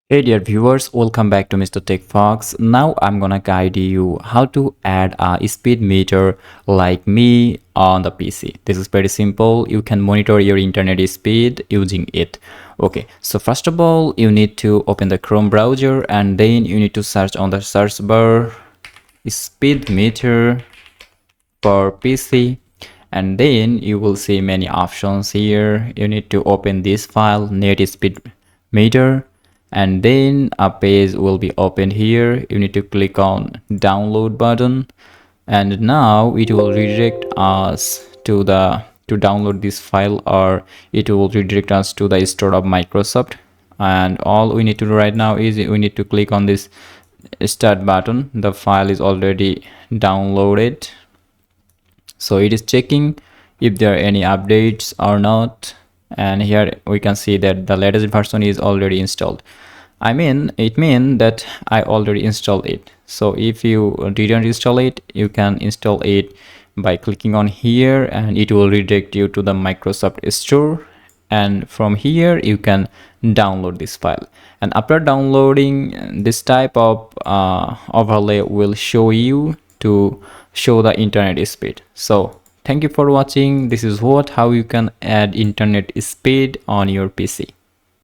Hey dear viewers, welcome back to Mr. Tech Fox. Now I'm gonna guide you how to add a speed meter like me on the PC. This is very simple. You can monitor your internet speed using it. Okay, so first of all, you need to open the Chrome browser and then you need to search on the search bar speed meter for PC, and then you will see many options here. You need to open this file net speed meter, and then a page will be opened here. You need to click on download button, and now it will redirect us to download this file, or it will redirect us to the store of Microsoft. And all we need to do right now is we need to click on this start button. The file is already downloaded, so it is checking if there are any updates or not. And here we can see that the latest version is already installed. It means that I already installed it. So if you didn't install it, you can install it by clicking on here, and it will redirect you to the Microsoft Store, and from here you can download this file. And after downloading, this type of overlay will show you to show the internet speed. So thank you for watching. This is how you can add internet speed on your PC.